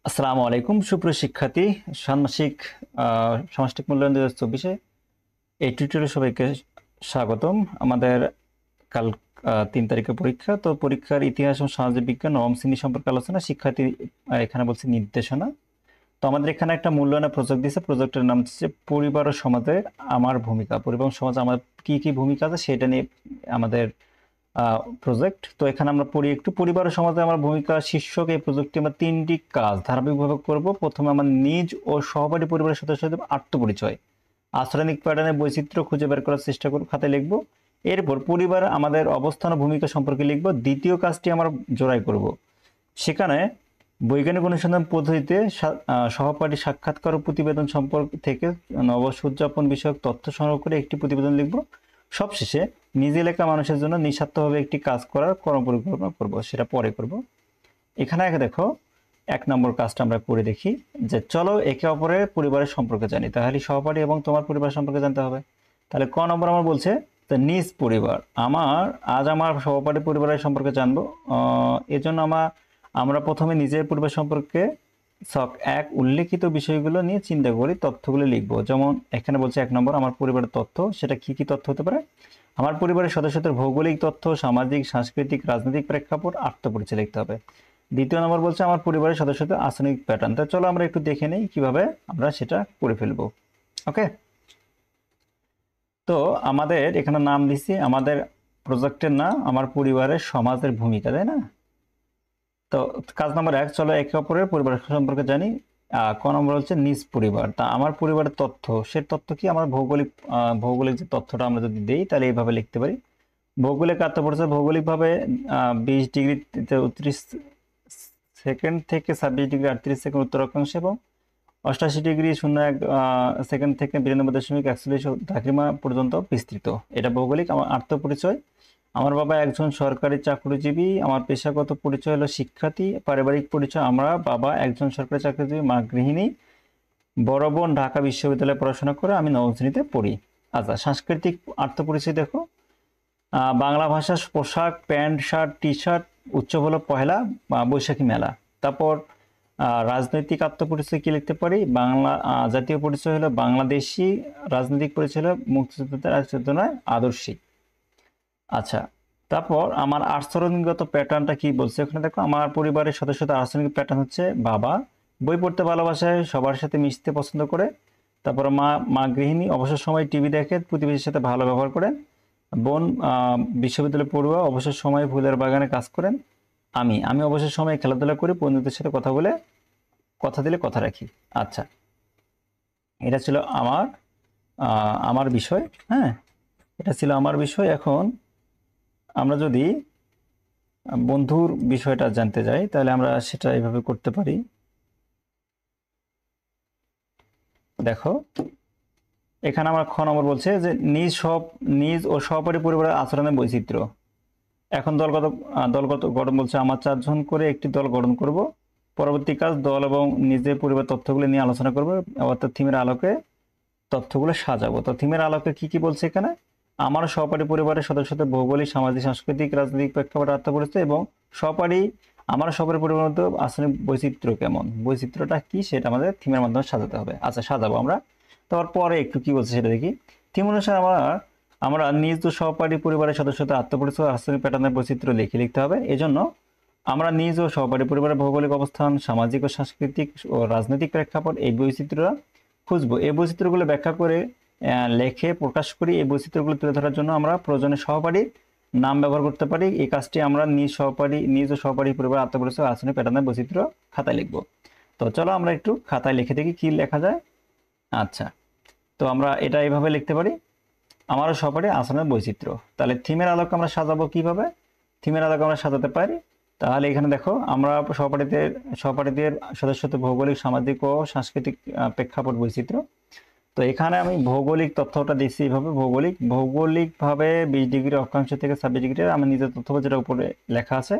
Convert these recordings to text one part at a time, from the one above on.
আসসালামু আলাইকুম সুপ্রিয় শিক্ষার্থী। ষান্মাসিক সামষ্টিক মূল্যায়ন 2024 এই টিউটোরিয়ালে সবাইকে স্বাগতম। আমাদের কাল 3 তারিখে পরীক্ষা, তো পরীক্ষার ইতিহাস ও সামাজিক বিজ্ঞান নবম শ্রেণী সম্পর্কে আলোচনা। শিক্ষার্থী এখানে বলছে নির্দেশনা। তো আমাদের এখানে একটা মূল্যায়নের প্রজেক্ট দিয়েছে, প্রজেক্টের নাম হচ্ছে পরিবার ও সমাজে আমার ভূমিকা। পরিবার ও সমাজে আমার কি কি ভূমিকা আছে সেটা নিয়ে আমাদের প্রজেক্ট। তো এখানে আমরা পড়ি একটু। পরিবার ও সমাজে আমার ভূমিকা শীর্ষক এই প্রজেক্টটি আমরা 3টি কাজ ধারাবাহিকভাবে করব। প্রথমে আমার নিজ ও সহপাঠী পরিবারের সদস্যদের আত্মপরিচয়, আচরণিক প্যাটার্নের বৈচিত্র্য খুঁজে বের করার চেষ্টা করব, খাতায় লিখব। এরপর পরিবার আমাদের অবস্থান ও ভূমিকা সম্পর্কে লিখব। দ্বিতীয় কাজটি আমরা জোড়াই করব। সেখানে বৈজ্ঞানিক অনুসন্ধান পদ্ধতিতে সহপাঠী সাক্ষাৎকার ও প্রতিবেদন সম্পর্ক থেকে নববর্ষ উদযাপন বিষয়ক তথ্য সংগ্রহ করে একটি প্রতিবেদন লিখব। সবশেষে নিজ এলাকা মানুষের জন্য নিঃস্বার্থভাবে একটি কাজ করার কর্মপরিকল্পনা করব, সেটা পরে করব। এখানে আগে দেখো 1 নম্বর কাজটা আমরা করে দেখি, যে চলো একে অপরের পরিবারের সম্পর্কে জানি। তাহলে সহপাঠী এবং তোমার পরিবার সম্পর্কে জানতে হবে। তাহলে ক নম্বর আমার বলছে নিজ পরিবার। আজ আমার সহপাঠী পরিবারের সম্পর্কে জানবো। এজন্য আমরা প্রথমে নিজের পরিবার সম্পর্কে ছক 1 উল্লেখিত বিষয়গুলো নিয়ে চিন্তা করি, তথ্যগুলো লিখবো। যেমন এখানে বলছে 1 নম্বর আমার পরিবারের তথ্য, সেটা কি কি তথ্য হতে পারে? আমার পরিবারের সদস্যদের ভৌগোলিক তথ্য, সামাজিক, সাংস্কৃতিক, রাজনৈতিক প্রেক্ষাপট, আত্মপরিচয় লিখতে হবে। দ্বিতীয় নম্বর বলছে আমার পরিবারের সদস্যদের আচরণিক প্যাটার্ন। তো চলো আমরা একটু দেখে নেই কিভাবে আমরা সেটা করে ফেলবো। ওকে, তো আমাদের এখানে নাম দিছি, আমাদের প্রজেক্টের নাম আমার পরিবারের সমাজের ভূমিকা, তাই না? তো কাজ নাম্বার 1, চলো একে অপরের পরিবার সম্পর্কে জানি। ক নম্বর হচ্ছে নিজ পরিবার। তা আমার পরিবারের তথ্য, সে তথ্য কি? আমার ভৌগোলিক যে তথ্যটা আমরা যদি দেই তাহলে এইভাবে লিখতে পারি। ভৌগোলিক আত্মপরিচয়, ভৌগোলিকভাবে 20 ডিগ্রি 39 সেকেন্ড থেকে 26 ডিগ্রি 38 সেকেন্ড উত্তর অক্ষাংশ এবং 88 ডিগ্রি 01 সেকেন্ড থেকে 92.41 দ্রাঘিমা পর্যন্ত বিস্তৃত। এটা ভৌগোলিক। আমার আত্মপরিচয়, আমার বাবা একজন সরকারি চাকরিজীবী, আমার পেশাগত পরিচয় হলো শিক্ষার্থী। পারিবারিক পরিচয়, আমরা বাবা একজন সরকারি চাকরিজীবী, মা গৃহিণী, বড় বোন ঢাকা বিশ্ববিদ্যালয়ে পড়াশোনা করে, আমি নবম শ্রেণীতে পড়ি। আচ্ছা, সাংস্কৃতিক আত্মপরিচয় দেখো, বাংলা ভাষা, পোশাক, প্যান্ট শার্ট টি শার্ট, উৎসব হলো পহেলা বৈশাখী মেলা। তারপর রাজনৈতিক আত্মপরিচয় কি লিখতে পারি? বাংলা জাতীয় পরিচয় হলো বাংলাদেশি, রাজনৈতিক পরিচয় হলো মুক্তিযোদ্ধাদের চেতনায় আদর্শিক। আচ্ছা, তারপর আমার আচরণগত প্যাটার্নটা কি বলছে ওখানে দেখো। আমার পরিবারের সদস্যদের আচরণিক প্যাটার্ন হচ্ছে বাবা বই পড়তে ভালোবাসে, সবার সাথে মিশতে পছন্দ করে। তারপর মা গৃহিণী, অবসর সময় টিভি দেখে, প্রতিবেশীর সাথে ভালো ব্যবহার করেন। বোন বিশ্ববিদ্যালয়ে পড়ুয়া, অবসর সময় ফুলের বাগানে কাজ করেন। আমি অবসর সময় খেলাধুলা করি, বন্ধুদের সাথে কথা দিলে কথা রাখি। আচ্ছা, এটা ছিল আমার বিষয়। হ্যাঁ, এটা ছিল আমার বিষয়। এখন আমরা যদি বন্ধুর বিষয়টা জানতে যাই তাহলে আমরা সেটা এইভাবে করতে পারি। দেখো এখানে আমার খ নম্বর বলছে যে নিজ ও সহপাঠী পরিবারের আচরণের বৈচিত্র্য। এখন দলগত গঠন বলছে আমার 4 জন করে একটি দল গঠন করব। পরবর্তী কাজ দল এবং নিজের পরিবার তথ্যগুলো নিয়ে আলোচনা করব, অর্থাৎ থিমের আলোকে তথ্যগুলো সাজাবো। তো থিমের আলোকে কি কি বলছে এখানে? আমার সহপাঠী পরিবারের সদস্যদের ভৌগোলিক, সামাজিক, সাংস্কৃতিক, রাজনৈতিক প্রেক্ষাপট, আত্মপরিচয় এবং আমার সহপাঠী পরিবারের মধ্যে আচরণিক বৈচিত্র্য কেমন, বৈচিত্র্যটা কি সেটা আমাদের থিমের মাধ্যমে সাজাতে হবে। আচ্ছা, সাজাবো আমরা। তারপরে একটু কি বলছে সেটা দেখি। থিম অনুসারে আমরা নিজ ও সহপাঠী পরিবারের সদস্যদের আত্মপরিচয়, আচরণিক প্যাটার্নের বৈচিত্র্য লিখতে হবে। এজন্য আমরা নিজ ও সহপাঠী পরিবারের ভৌগোলিক অবস্থান, সামাজিক ও সাংস্কৃতিক ও রাজনৈতিক প্রেক্ষাপট, এই বৈচিত্র্যটা খুঁজবো। এই বৈচিত্র্যগুলো ব্যাখ্যা করে লেখে প্রকাশ করি। এই বৈচিত্র্যগুলো তুলে ধরার জন্য আমরা প্রয়োজনে সহপাঠীর নাম ব্যবহার করতে পারি। এই কাজটি আমরা নিজ ও সহপাঠী পরিবার আত্মপরিচয়, আচরণিক প্যাটার্নের বৈচিত্র্য খাতায় লিখব। তো চলো আমরা একটু খাতায় লিখে দেখি কি লেখা যায়। আচ্ছা, তো আমরা এটা এইভাবে লিখতে পারি, আমারও সহপাঠী আচরণের বৈচিত্র্য। তাহলে থিমের আলোকে আমরা সাজাবো কিভাবে? থিমের আলোকে আমরা সাজাতে পারি। তাহলে এখানে দেখো আমরা সহপাঠীদের সদস্যদের ভৌগোলিক, সামাজিক ও সাংস্কৃতিক প্রেক্ষাপট, বৈচিত্র্য। তো এখানে আমি ভৌগোলিক তথ্যটা দিচ্ছি এইভাবে, ভৌগোলিকভাবে 20 ডিগ্রি অক্ষাংশ থেকে 26 ডিগ্রি, আমি নিজের তথ্য যেটা উপরে লেখা আছে,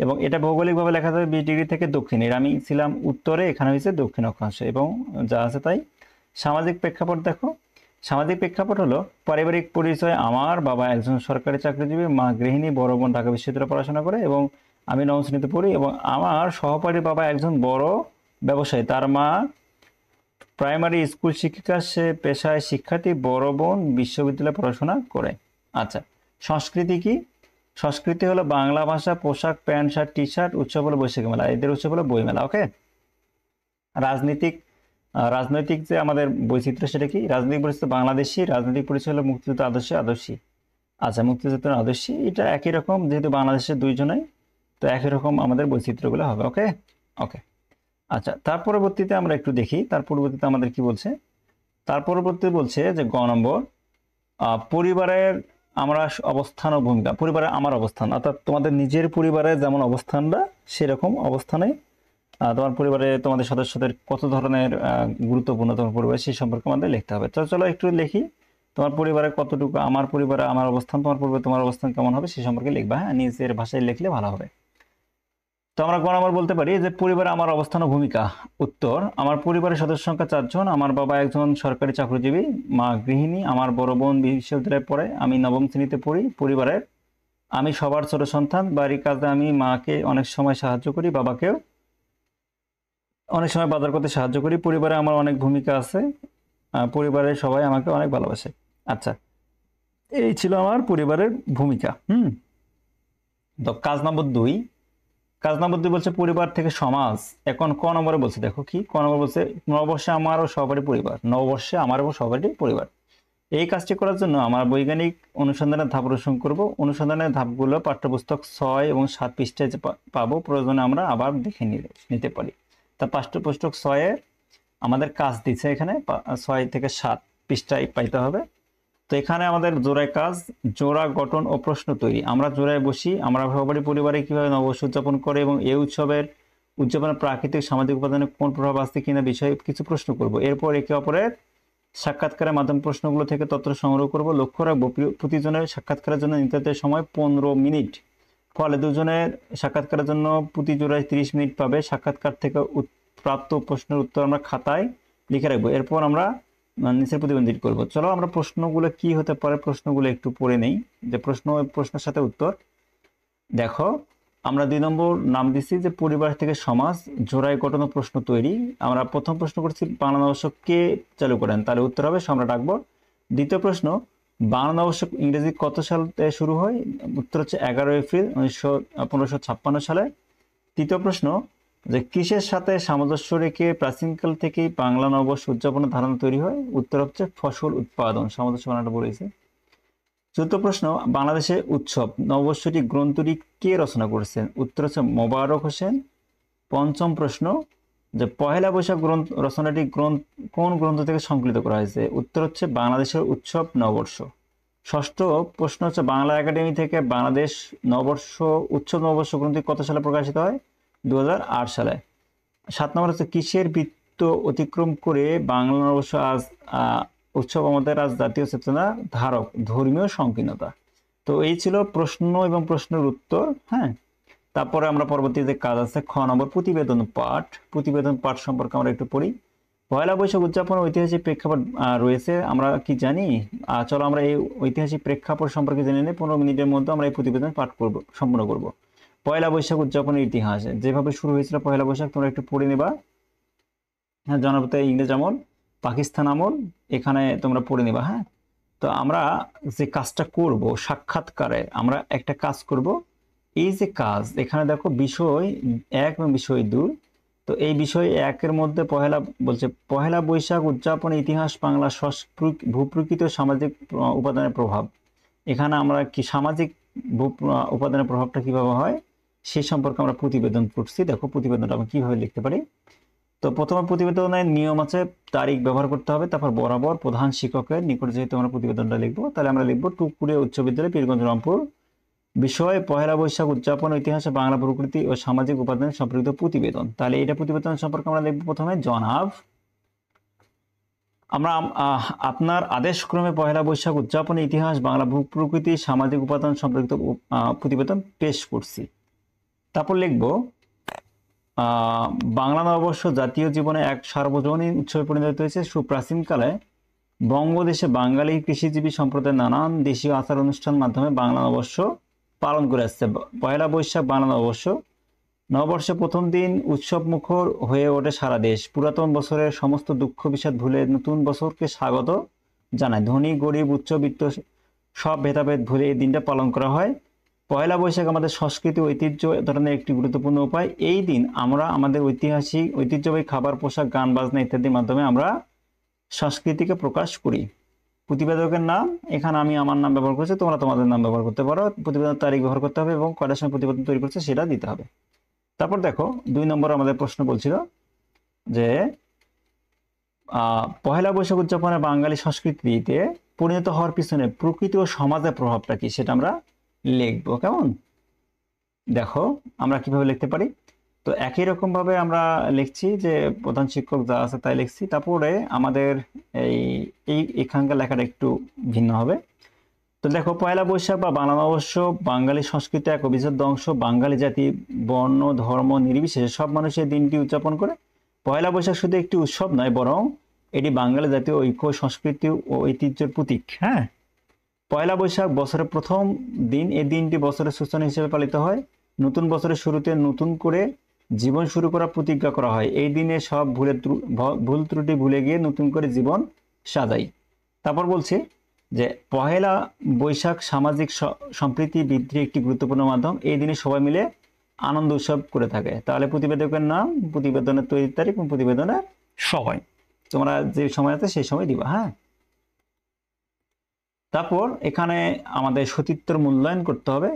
এবং এটা ভৌগোলিকভাবে লেখা যাবে 20 ডিগ্রি থেকে দক্ষিণ। এর আমি ছিলাম উত্তরে, এখানে হয়েছে দক্ষিণ অক্ষাংশ, এবং যা আছে তাই। সামাজিক প্রেক্ষাপট দেখো, সামাজিক প্রেক্ষাপট হলো পারিবারিক পরিচয়, আমার বাবা একজন সরকারি চাকরিজীবী, মা গৃহিণী, বড় বোন ঢাকা বিশ্ববিদ্যালয়ে পড়াশোনা করে এবং আমি নবম শ্রেণীতে পড়ি, এবং আমার সহপাঠী বাবা একজন বড় ব্যবসায়ী, তার মা প্রাইমারি স্কুল শিক্ষিকা, সে পেশায় শিক্ষার্থী, বড় বোন বিশ্ববিদ্যালয়ে পড়াশোনা করে। আচ্ছা, সংস্কৃতি কি? সংস্কৃতি হলো বাংলা ভাষা, পোশাক, প্যান্ট শার্ট, টি শার্ট। উৎসব হলো বৈশাখী মেলা, এদের উৎসব হলো বইমেলা। ওকে। রাজনীতিক, রাজনৈতিক যে আমাদের বৈচিত্র্য সেটা কি? রাজনৈতিক পরিচয় বাংলাদেশি, রাজনৈতিক পরিচয় হলো মুক্তিযুদ্ধ আদর্শী আদর্শী। আচ্ছা, মুক্তিযুদ্ধ আদর্শী, এটা একই রকম, যেহেতু বাংলাদেশের দুইজনাই, তো একই রকম আমাদের বৈচিত্র্যগুলো হবে। ওকে ওকে। আচ্ছা, তার পরবর্তীতে আমরা একটু দেখি, তার পরবর্তীতে আমাদের কি বলছে। তার পরবর্তীতে বলছে যে গ নম্বর, পরিবারের আমরা অবস্থান ও ভূমিকা। পরিবারে আমার অবস্থান, অর্থাৎ তোমাদের নিজের পরিবারে যেমন অবস্থানটা সেরকম অবস্থানে তোমার পরিবারে তোমাদের সদস্যদের কত ধরনের গুরুত্বপূর্ণ তোমার পরিবার, সেই সম্পর্কে আমাদের লিখতে হবে। তো চলো একটু লিখি, তোমার পরিবারে কতটুকু, আমার পরিবারে আমার অবস্থান, তোমার পরিবারে তোমার অবস্থান কেমন হবে সেই সম্পর্কে লিখবা। হ্যাঁ, নিজের ভাষায় লিখলে ভালো হবে। তো আমরা গ নম্বর বলতে পারি যে পরিবারে আমার অবস্থান ও ভূমিকা। উত্তর, আমার পরিবারের সদস্য সংখ্যা 4 জন। আমার বাবা একজন সরকারি চাকরিজীবী, মা গৃহিণী, আমার বড় বোন বিশ্ববিদ্যালয়ে পড়ে, আমি নবম শ্রেণীতে পড়ি। পরিবারের আমি সবার ছোট সন্তান, বাড়ির কাজে আমি মাকে অনেক সময় সাহায্য করি, বাবাকেও অনেক সময় বাজার করতে সাহায্য করি। পরিবারে আমার অনেক ভূমিকা আছে, পরিবারের সবাই আমাকে অনেক ভালোবাসে। আচ্ছা, এই ছিল আমার পরিবারের ভূমিকা। তো কাজ নম্বর 2, কাজ নম্বর 2 বলছে পরিবার থেকে সমাজ। এখন ক নম্বরে বলছে, দেখো কি ক নম্বর বলছে, নববর্ষে আমার ও সবারই পরিবার। নববর্ষে আমার ও সবারই পরিবার। এই কাজটি করার জন্য আমার বৈজ্ঞানিক অনুসন্ধানের ধাপ অনুসরণ করব। অনুসন্ধানের ধাপগুলো পাঠ্যপুস্তক 6 এবং 7 পৃষ্ঠায় পাবো, প্রয়োজনে আমরা আবার দেখে নিতে পারি। তা পাঠ্যপুস্তক 6-এ আমাদের কাজ দিচ্ছে, এখানে 6 থেকে 7 পৃষ্ঠায় পাইতে হবে। তো এখানে আমাদের জোড়ায় কাজ, জোড়া গঠন ও প্রশ্ন তৈরি। আমরা জোড়ায় বসি, আমরা সবারই পরিবারে কিভাবে নববর্ষ উদযাপন করে এবং এই উদযাপনের প্রাকৃতিক সামাজিক উপাদানে কোন প্রভাব আছে কিনা বিষয়ে কিছু প্রশ্ন করব। এরপর একে অপরের সাক্ষাৎকারের মাধ্যমে প্রশ্নগুলো থেকে তথ্য সংগ্রহ করব। লক্ষ্য রাখবো প্রতিজনের সাক্ষাৎকারের জন্য নির্ধারিত সময় 15 মিনিট। ফলে দুজনের সাক্ষাৎকারের জন্য প্রতি জোড়ায় 30 মিনিট পাবে। সাক্ষাৎকার থেকে প্রাপ্ত প্রশ্নের উত্তর আমরা খাতায় লিখে রাখবো। এরপর আমরা নিচের প্রতিবন্ধী করব। চলো আমরা প্রশ্নগুলো কি হতে পারে প্রশ্নগুলো একটু পড়ে নেই, যে প্রশ্নের সাথে উত্তর। দেখো, আমরা 2 নম্বর নাম দিচ্ছি যে পরিবার থেকে সমাজ, জোড়ায় গঠন ও প্রশ্ন তৈরি। আমরা প্রথম প্রশ্ন করছি বাংলা নববর্ষ কে চালু করেন, তাহলে উত্তর হবে সম্রাট আকবর। দ্বিতীয় প্রশ্ন, বাংলা নববর্ষ ইংরেজি কত সালে শুরু হয়, উত্তর হচ্ছে 11 এপ্রিল 1556 সালে। তৃতীয় প্রশ্ন, যে কিসের সাথে সামঞ্জস্য রেখে প্রাচীনকাল থেকেই বাংলা নববর্ষ উদযাপনের ধারণা তৈরি হয়, উত্তর হচ্ছে ফসল উৎপাদন। সামঞ্জস্য বানানটা বলেছে। চতুর্থ প্রশ্ন, বাংলাদেশে উৎসব নববর্ষটি গ্রন্থটি কে রচনা করেছেন, উত্তর হচ্ছে মোবারক হোসেন। পঞ্চম প্রশ্ন, যে পহেলা বৈশাখ রচনাটি কোন গ্রন্থ থেকে সংকলিত করা হয়েছে, উত্তর হচ্ছে বাংলাদেশের উৎসব নববর্ষ। ষষ্ঠ প্রশ্ন হচ্ছে বাংলা একাডেমি থেকে বাংলাদেশ নববর্ষ উৎসব নববর্ষ গ্রন্থটি কত সালে প্রকাশিত হয়, 2008 সালে। 7 নম্বর হচ্ছে কিসের বৃত্ত অতিক্রম করে বাংলা নববর্ষ আজ উৎসব আমাদের আজ জাতীয় চেতনা ধারক, ধর্মীয় সংকীর্ণতা। তো এই ছিল প্রশ্ন এবং প্রশ্নের উত্তর। হ্যাঁ, তারপরে আমরা পরবর্তীতে কাজ আছে খ নম্বর প্রতিবেদন পাঠ। প্রতিবেদন পাঠ সম্পর্কে আমরা একটু পড়ি। পয়লা বৈশাখ উদযাপন ঐতিহাসিক প্রেক্ষাপট রয়েছে, আমরা কি জানি? চলো আমরা এই ঐতিহাসিক প্রেক্ষাপট সম্পর্কে জেনে নিই। 15 মিনিটের মধ্যে আমরা এই প্রতিবেদন পাঠ সম্পূর্ণ করব। পয়লা বৈশাখ উদযাপনের ইতিহাস, যেভাবে শুরু হয়েছিল পয়লা বৈশাখ তোমরা একটু পড়ে নেবা। হ্যাঁ, জনপ্রতি ইংরেজ আমল, পাকিস্তান আমল, এখানে তোমরা পড়ে নেবা। হ্যাঁ, তো আমরা যে কাজটা করব, সাক্ষাৎকারে আমরা একটা কাজ করব। এই যে কাজ, এখানে দেখো বিষয় 1 এবং বিষয় 2। তো এই বিষয় 1-এর মধ্যে বলছে পহেলা বৈশাখ উদযাপনের ইতিহাস, বাংলা ভূপ্রকৃতি ও সামাজিক উপাদানের প্রভাব। এখানে আমরা কি সামাজিক উপাদানের প্রভাবটা কিভাবে হয় সেই সম্পর্কে আমরা প্রতিবেদন পড়ছি। দেখো প্রতিবেদনটা আমরা কিভাবে লিখতে পারি। তো প্রথমে প্রতিবেদনের নিয়ম আছে, তারিখ ব্যবহার করতে হবে, তারপর বরাবর প্রধান শিক্ষকের নিকট যেহেতু আমরা প্রতিবেদনটা লিখবো, তাহলে আমরা লিখবো টুকুরিয়া উচ্চ বিদ্যালয়, পীরগঞ্জ, রংপুর। বিষয় পহেলা বৈশাখ উদযাপন ইতিহাসে বাংলা প্রকৃতি ও সামাজিক উপাদান সম্পর্কিত প্রতিবেদন। তাহলে এটা প্রতিবেদন সম্পর্কে আমরা লিখবো প্রথমে জনাব, আমরা আপনার আদেশক্রমে পহেলা বৈশাখ উদযাপন ইতিহাস, বাংলা ভূপ্রকৃতি, সামাজিক উপাদান সম্পর্কিত প্রতিবেদন পেশ করছি। তারপর লিখবো বাংলা নববর্ষ জাতীয় জীবনে এক সার্বজনীন উৎসবে পরিণত হয়েছে। সুপ্রাচীনকালে বঙ্গদেশে বাঙালি কৃষিজীবী সম্প্রদায়ের নানান দেশীয় আচার অনুষ্ঠান মাধ্যমে বাংলা নববর্ষ পালন করে আসছে। পয়লা বৈশাখ বাংলা নববর্ষ নববর্ষে প্রথম দিন উৎসব মুখর হয়ে ওঠে সারা দেশ। পুরাতন বছরের সমস্ত দুঃখ বিষাদ ভুলে নতুন বছরকে স্বাগত জানায়। ধনী গরিব উচ্চবিত্ত সব ভেদাভেদ ভুলে এই দিনটা পালন করা হয়। পয়লা বৈশাখ আমাদের সংস্কৃতি ঐতিহ্য ধরনের একটি গুরুত্বপূর্ণ উপায়। এই দিন আমরা আমাদের ঐতিহ্যবাহী খাবার, পোশাক, গান বাজনা ইত্যাদির মাধ্যমে আমরা সংস্কৃতিকে প্রকাশ করি। প্রতিবেদকের নাম, এখানে আমি আমার নাম ব্যবহার করছি, তোমরা তোমাদের নাম ব্যবহার করতে পারো। প্রতিবেদনের তারিখ ব্যবহার করতে হবে এবং কয়টার সময় প্রতিবেদন তৈরি করছে সেটা দিতে হবে। তারপর দেখো 2 নম্বর আমাদের প্রশ্ন বলছিল যে পহেলা বৈশাখ উদযাপনের বাঙালি সংস্কৃতিতে পরিণত হওয়ার পিছনে প্রকৃতি ও সমাজের প্রভাবটা কি সেটা আমরা লিখবো। কেমন, দেখো আমরা কিভাবে লিখতে পারি। তো একই রকম ভাবে আমরা লিখছি যে প্রধান শিক্ষক যা আছে তাই লিখছি। তারপরে আমাদের এখানকার লেখাটা একটু ভিন্ন হবে। তো দেখো, পয়লা বৈশাখ বা বাংলা নববর্ষ বাঙালি সংস্কৃতি এক অবিচ্ছেদ্য অংশ। বাঙালি জাতি বর্ণ ধর্ম নির্বিশেষে সব মানুষ এই দিনটি উদযাপন করে। পয়লা বৈশাখ শুধু একটি উৎসব নয়, বরং এটি বাঙালি জাতীয় ঐক্য, সংস্কৃতি ও ঐতিহ্যের প্রতীক। হ্যাঁ, পয়লা বৈশাখ বছরের প্রথম দিন। এই দিনটি বছরের সূচনা হিসেবে পালিত হয়। নতুন বছরের শুরুতে নতুন করে জীবন শুরু করার প্রতিজ্ঞা করা হয়। এই দিনে সব ভুল ত্রুটি ভুলে গিয়ে নতুন করে জীবন সাজাই। তারপর বলছে যে পহেলা বৈশাখ সামাজিক সম্প্রীতি বৃদ্ধির একটি গুরুত্বপূর্ণ মাধ্যম। এই দিনে সবাই মিলে আনন্দ উৎসব করে থাকে। তাহলে প্রতিবেদকের নাম, প্রতিবেদনের তৈরির তারিখ এবং প্রতিবেদনের সময় তোমরা যে সময় আছে সেই সময় দিবা। হ্যাঁ, তারপর এখানে আমাদের সতীত্বর মূল্যায়ন করতে হবে।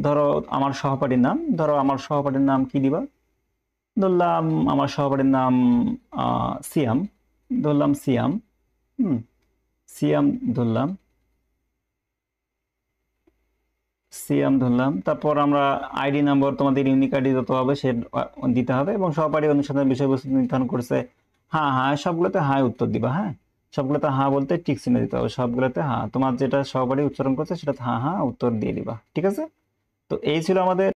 ধরো আমার সহপাঠীর নাম, কি দিবা? ধরলাম আমার সহপাঠীর নাম সিয়াম, ধরলাম সিয়াম। সিয়াম ধরলাম। তারপর আমরা আইডি নাম্বার, তোমাদের ইউনিক আইডি যত হবে সে দিতে হবে এবং সহপাঠী অনুসন্ধানের বিষয়বস্তু নির্ধারণ করছে। হ্যাঁ, সবগুলোতে হ্যাঁ উত্তর দিবা। হ্যাঁ, সবগুলোতে হ্যাঁ বলতে টিক চিহ্ন দিতে হবে। সবগুলোতে হ্যাঁ, তোমার যেটা সহপাঠী উচ্চারণ করছে সেটা হ্যাঁ উত্তর দিয়ে দিবা। ঠিক আছে, তো এই ছিল আমাদের